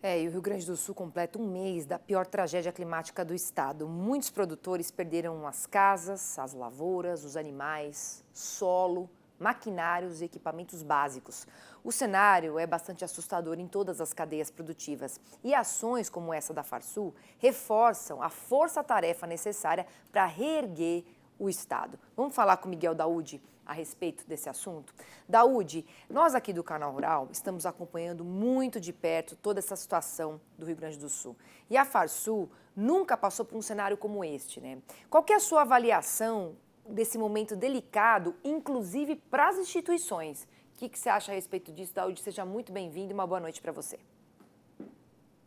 E o Rio Grande do Sul completa um mês da pior tragédia climática do estado. Muitos produtores perderam as casas, as lavouras, os animais, solo, maquinários e equipamentos básicos. O cenário é bastante assustador em todas as cadeias produtivas. E ações como essa da Farsul reforçam a força-tarefa necessária para reerguer o estado. Vamos falar com Miguel Daúde a respeito desse assunto? Daúde, nós aqui do Canal Rural estamos acompanhando muito de perto toda essa situação do Rio Grande do Sul. E a Farsul nunca passou por um cenário como este, né? Qual que é a sua avaliação desse momento delicado, inclusive para as instituições? O que você acha a respeito disso, Daúde? Seja muito bem-vindo e uma boa noite para você.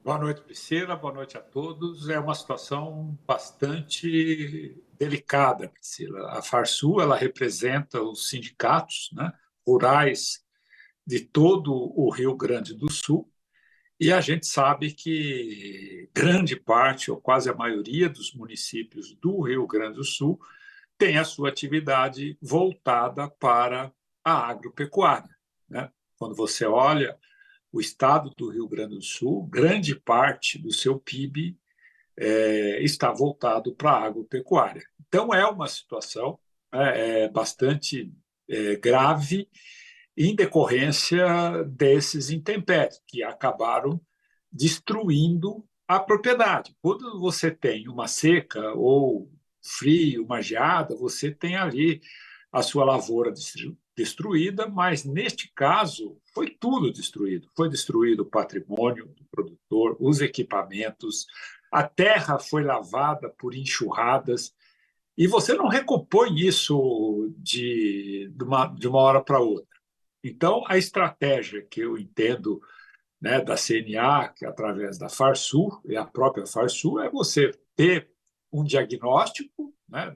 Boa noite, Priscila. Boa noite a todos. É uma situação bastante delicada, Priscila. A Farsul, ela representa os sindicatos, né, rurais de todo o Rio Grande do Sul, e a gente sabe que grande parte, ou quase a maioria dos municípios do Rio Grande do Sul tem a sua atividade voltada para a agropecuária, né? Quando você olha o estado do Rio Grande do Sul, grande parte do seu PIB está voltado para a agropecuária. Então, é uma situação bastante grave em decorrência desses intempéries, que acabaram destruindo a propriedade. Quando você tem uma seca ou frio, uma geada, você tem ali a sua lavoura destruída, mas neste caso foi tudo destruído. Foi destruído o patrimônio do produtor, os equipamentos, a terra foi lavada por enxurradas, e você não recompõe isso de uma hora para outra. Então, a estratégia que eu entendo, né, da CNA, que é através da Farsul, e a própria Farsul, é você ter um diagnóstico, né,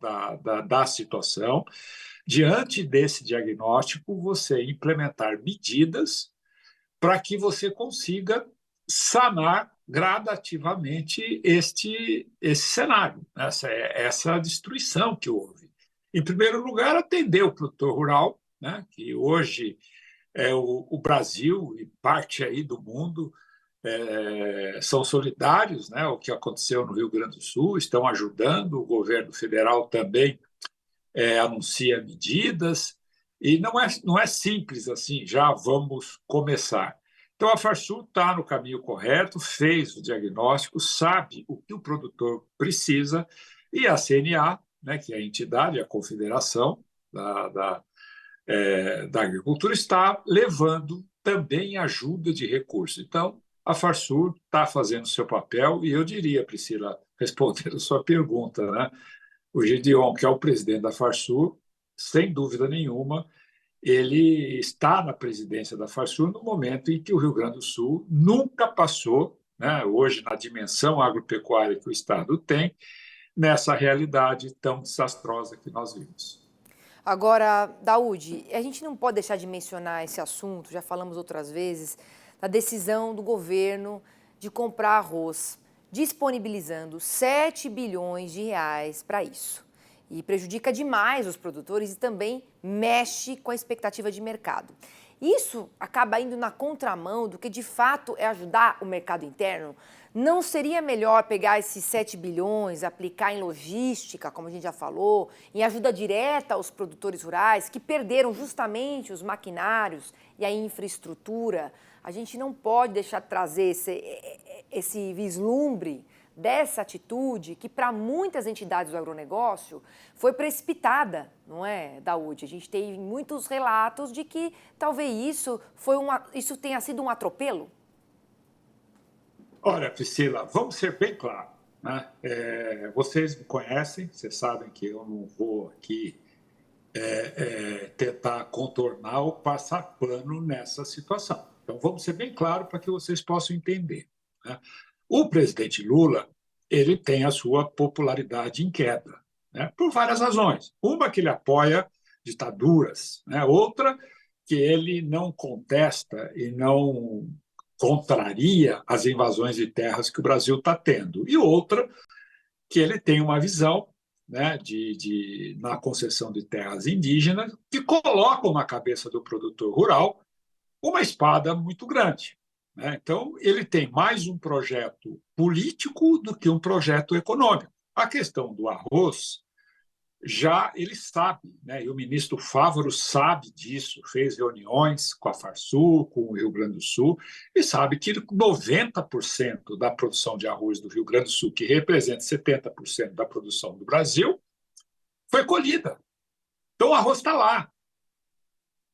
da situação. Diante desse diagnóstico, você implementar medidas para que você consiga sanar gradativamente esse cenário, essa destruição que houve. Em primeiro lugar, atender o produtor rural, né, que hoje o Brasil e parte aí do mundo são solidários, né? O que aconteceu no Rio Grande do Sul, estão ajudando, o governo federal também anuncia medidas, e não é simples assim, já vamos começar. Então, a Farsul está no caminho correto, fez o diagnóstico, sabe o que o produtor precisa, e a CNA, né, que é a entidade, a confederação da agricultura, está levando também ajuda de recursos. Então, a Farsul está fazendo o seu papel, e eu diria, Priscila, respondendo a sua pergunta, né? O Gedeon, que é o presidente da Farsul, sem dúvida nenhuma, ele está na presidência da Farsul no momento em que o Rio Grande do Sul nunca passou, né, hoje na dimensão agropecuária que o Estado tem, nessa realidade tão desastrosa que nós vimos. Agora, Daúde, a gente não pode deixar de mencionar esse assunto, já falamos outras vezes, da decisão do governo de comprar arroz, disponibilizando 7 bilhões de reais para isso. E prejudica demais os produtores e também mexe com a expectativa de mercado. Isso acaba indo na contramão do que de fato é ajudar o mercado interno. Não seria melhor pegar esses 7 bilhões, aplicar em logística, como a gente já falou, em ajuda direta aos produtores rurais que perderam justamente os maquinários e a infraestrutura? A gente não pode deixar de trazer esse vislumbre dessa atitude que, para muitas entidades do agronegócio, foi precipitada, não é, Daúde? A gente tem muitos relatos de que talvez isso tenha sido um atropelo. Olha, Priscila, vamos ser bem claros, né? Vocês me conhecem, vocês sabem que eu não vou aqui tentar contornar ou passar pano nessa situação. Então, vamos ser bem claros para que vocês possam entender, né? O presidente Lula, ele tem a sua popularidade em queda, né, por várias razões. Uma, que ele apoia ditaduras, né? Outra, que ele não contesta e não contraria as invasões de terras que o Brasil está tendo. E outra, que ele tem uma visão, né, na concessão de terras indígenas, que colocam na cabeça do produtor rural uma espada muito grande. né? Então, ele tem mais um projeto político do que um projeto econômico. A questão do arroz, já ele sabe, né? E o ministro Fávaro sabe disso, fez reuniões com a Farsul, com o Rio Grande do Sul, e sabe que 90% da produção de arroz do Rio Grande do Sul, que representa 70% da produção do Brasil, foi colhida. Então, o arroz está lá.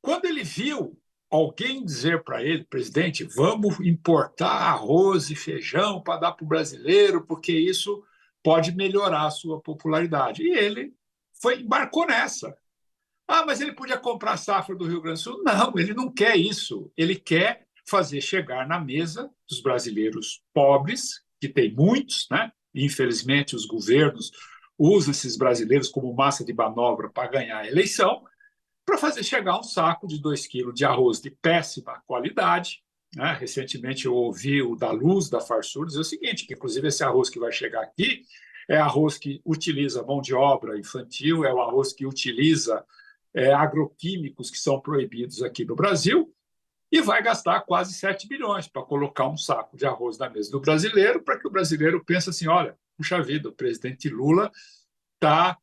Quando ele viu alguém dizer para ele, presidente, vamos importar arroz e feijão para dar para o brasileiro, porque isso pode melhorar a sua popularidade. E ele embarcou nessa. Ah, mas ele podia comprar a safra do Rio Grande do Sul? Não, ele não quer isso. Ele quer fazer chegar na mesa dos brasileiros pobres, que tem muitos, né? Infelizmente, os governos usam esses brasileiros como massa de manobra para ganhar a eleição, para fazer chegar um saco de 2 quilos de arroz de péssima qualidade. Né? Recentemente eu ouvi o da Luz, da Farsul, dizer o seguinte, que inclusive esse arroz que vai chegar aqui é arroz que utiliza mão de obra infantil, é o arroz que utiliza agroquímicos que são proibidos aqui no Brasil, e vai gastar quase 7 bilhões para colocar um saco de arroz na mesa do brasileiro, para que o brasileiro pense assim, olha, puxa vida, o presidente Lula está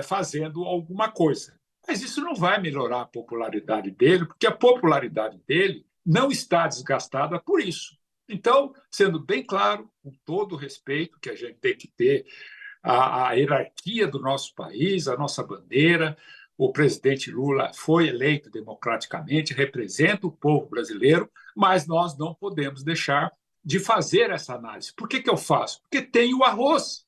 fazendo alguma coisa. Mas isso não vai melhorar a popularidade dele, porque a popularidade dele não está desgastada por isso. Então, sendo bem claro, com todo o respeito que a gente tem que ter à hierarquia do nosso país, a nossa bandeira, o presidente Lula foi eleito democraticamente, representa o povo brasileiro, mas nós não podemos deixar de fazer essa análise. Por que eu faço? Porque tem o arroz.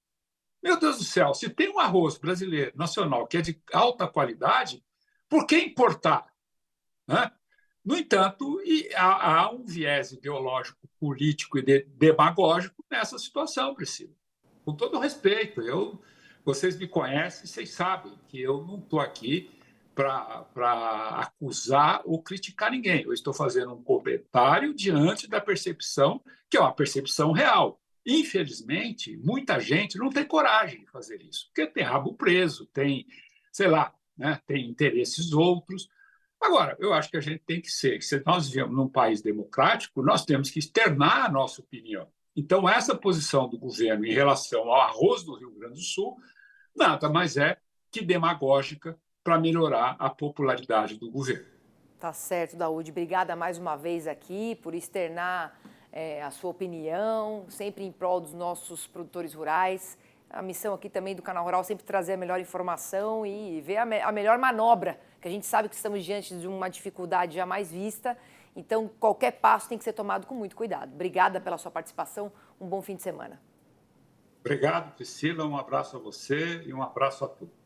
Meu Deus do céu, se tem um arroz brasileiro, nacional, que é de alta qualidade, por que importar? Né? No entanto, há um viés ideológico, político e demagógico nessa situação, Priscila. Com todo respeito, vocês me conhecem, vocês sabem que eu não estou aqui para acusar ou criticar ninguém. Eu estou fazendo um comentário diante da percepção, que é uma percepção real. Infelizmente, muita gente não tem coragem de fazer isso, porque tem rabo preso, tem, sei lá, né, tem interesses outros. Agora, eu acho que a gente tem que ser, se nós vivemos num país democrático, nós temos que externar a nossa opinião. Então, essa posição do governo em relação ao arroz do Rio Grande do Sul nada mais é que demagógica para melhorar a popularidade do governo. Tá certo, Daúde. Obrigada mais uma vez aqui por externar a sua opinião, sempre em prol dos nossos produtores rurais. A missão aqui também do Canal Rural é sempre trazer a melhor informação e ver a melhor manobra, que a gente sabe que estamos diante de uma dificuldade jamais vista. Então, qualquer passo tem que ser tomado com muito cuidado. Obrigada pela sua participação. Um bom fim de semana. Obrigado, Priscila. Um abraço a você e um abraço a todos.